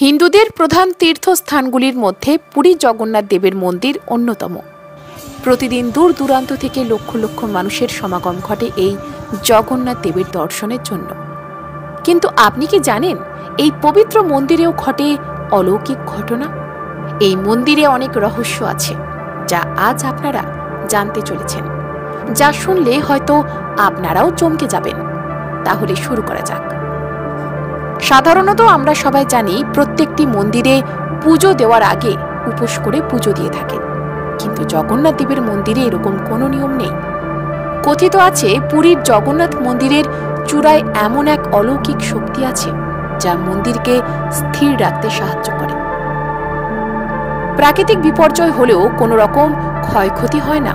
হিন্দুদের প্রধান তীর্থস্থানগুলির মধ্যে পুরী জগন্নাথ দেবের মন্দির অন্যতম। প্রতিদিন দূর দূরান্ত থেকে লক্ষ লক্ষ মানুষের সমাগম ঘটে এই জগন্নাথ দেবের দর্শনের জন্য। কিন্তু আপনি কি জানেন এই পবিত্র মন্দিরেও ঘটে অলৌকিক ঘটনা? এই মন্দিরে অনেক রহস্য আছে যা আজ আপনারা জানতে চলেছেন, যা শুনলে হয়তো আপনারাও চমকে যাবেন। তাহলে শুরু করা যাক। সাধারণত আমরা সবাই জানি প্রত্যেকটি মন্দিরে পুজো দেওয়ার আগে উপোস করে পুজো দিয়ে থাকেন, কিন্তু জগন্নাথ দেবের মন্দিরে এরকম কোনো নিয়ম নেই। কথিত আছে পুরীর জগন্নাথ মন্দিরের চূড়ায় এমন এক অলৌকিক শক্তি আছে যা মন্দিরকে স্থির রাখতে সাহায্য করে। প্রাকৃতিক বিপর্যয় হলেও কোনো রকম ক্ষয়ক্ষতি হয় না।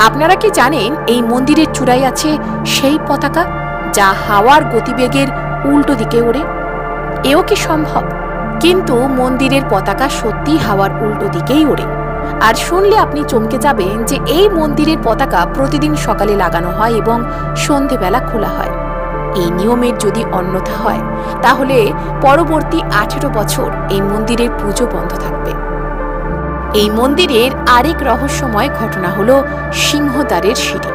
আপনারা কি জানেন এই মন্দিরের চূড়ায় আছে সেই পতাকা যা হাওয়ার গতিবেগের উল্টো দিকে ওড়ে? এও কি সম্ভব? কিন্তু মন্দিরের পতাকা সত্যি হাওয়ার উল্টো দিকেই ওড়ে। আর শুনলে আপনি চমকে যাবেন যে এই মন্দিরের পতাকা প্রতিদিন সকালে লাগানো হয় এবং সন্ধেবেলা খোলা হয়। এই নিয়মের যদি অন্যথা হয় তাহলে পরবর্তী 18 বছর এই মন্দিরের পুজো বন্ধ থাকবে। এই মন্দিরের আরেক রহস্যময় ঘটনা হলো সিংহদ্বারের সিঁড়ি।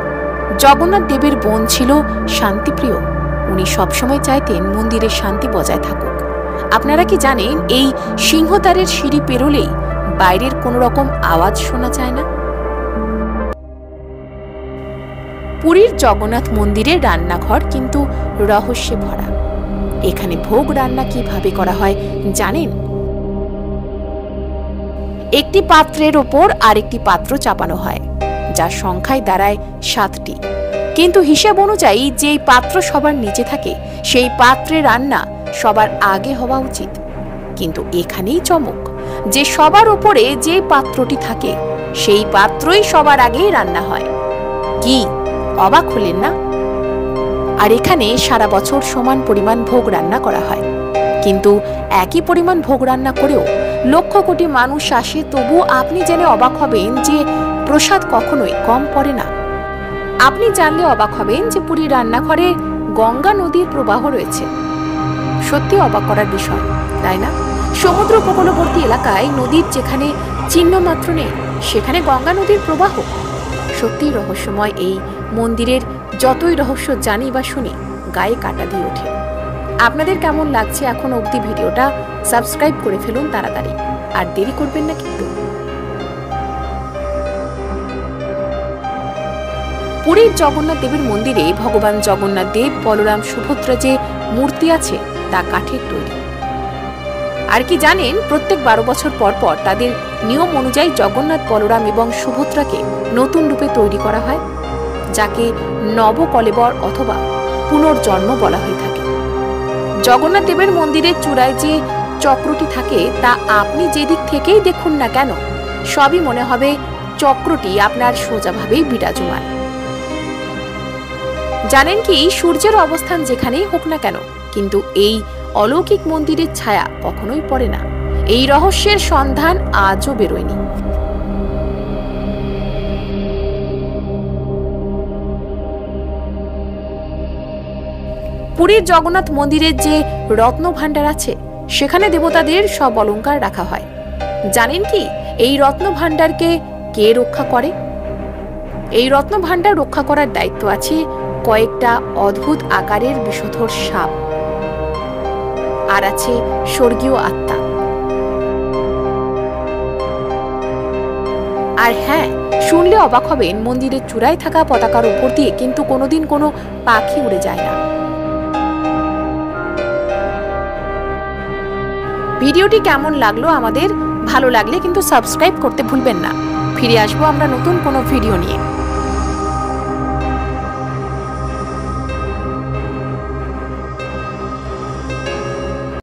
জগন্নাথ দেবের বোন ছিল শান্তিপ্রিয়। উনি সবসময় চাইতেন মন্দিরের শান্তি বজায় থাকুক। আপনারা কি জানেন এই সিংহদ্বারের সিঁড়ি পেরোলেই বাইরের কোনো রকম আওয়াজ শোনা যায় না? পুরীর জগন্নাথ মন্দিরের রান্নাঘর কিন্তু রহস্যে ভরা। এখানে ভোগ রান্না কিভাবে করা হয় জানেন? একটি পাত্রের ওপর আরেকটি পাত্র চাপানো হয়, যা সংখ্যায় দাঁড়ায় 7টি। কিন্তু হিসেব অনুযায়ী যেই পাত্র সবার নিচে থাকে সেই পাত্রে রান্না সবার আগে হওয়া উচিত। কিন্তু এখানেই চমক যে সবার উপরে যে পাত্রটি থাকে সেই পাত্রই সবার আগেই রান্না হয়। কি অবাক হলেন না? আর এখানে সারা বছর সমান পরিমাণ ভোগ রান্না করা হয়, কিন্তু একই পরিমাণ ভোগ রান্না করেও লক্ষ কোটি মানুষ আসে, তবু আপনি জেনে অবাক হবেন যে প্রসাদ কখনোই কম পড়ে না। আপনি জানলে অবাক হবেন যে পুরী রান্নাঘরে গঙ্গা নদীর প্রবাহ রয়েছে। সত্যি অবাক করার বিষয়, তাই না? সমুদ্র উপকূলবর্তী এলাকায় নদীর যেখানে চিহ্ন মাত্র নেই সেখানে গঙ্গা নদীর প্রবাহ। সত্যি রহস্যময় এই মন্দিরের যতই রহস্য জানি বা শুনি গায়ে কাঁটা দিয়ে ওঠে। আপনাদের কেমন লাগছে এখন অবধি ভিডিওটা সাবস্ক্রাইব করে ফেলুন তাড়াতাড়ি, আর দেরি করবেন না কিন্তু। পুরীর জগন্নাথ দেবের মন্দিরে ভগবান জগন্নাথ দেব, বলরাম, সুভদ্রা যে মূর্তি আছে তা কাঠের তৈরি। আর কি জানেন প্রত্যেক 12 বছর পর পর তাদের নিয়ম অনুযায়ী জগন্নাথ, বলরাম এবং সুভদ্রাকে নতুন রূপে তৈরি করা হয়, যাকে নবকলেবর অথবা পুনর্জন্ম বলা হয়ে থাকে। জগন্নাথ দেবের মন্দিরের চূড়ায় যে চক্রটি থাকে তা আপনি যেদিক থেকেই দেখুন না কেন সবই মনে হবে চক্রটি আপনার সোজাভাবেই বিরাজমান। জানেন কি সূর্যের অবস্থান যেখানেই হোক না কেন কিন্তু এই অলৌকিক মন্দিরের ছায়া কখনোই পড়ে না। এই রহস্যের সন্ধান আজও বেরোয়নি। পুরীর জগন্নাথ মন্দিরের যে রত্ন ভাণ্ডার আছে সেখানে দেবতাদের সব অলংকার রাখা হয়। জানেন কি এই রত্ন ভাণ্ডারকে কে রক্ষা করে? এই রত্ন ভাণ্ডার রক্ষা করার দায়িত্ব আছে কয়েকটা অদ্ভুত আকারের বিষধর সাপ, আর আছে স্বর্গীয় আত্মা। আর হ্যাঁ, শুনলে অবাক হবেন মন্দিরের চূড়ায় থাকা পতাকার উপর দিয়ে কিন্তু কোনোদিন কোনো পাখি উড়ে যায় না। ভিডিওটি কেমন লাগলো আমাদের ভালো লাগলে কিন্তু সাবস্ক্রাইব করতে ভুলবেন না। ফিরে আসবো আমরা নতুন কোনো ভিডিও নিয়ে।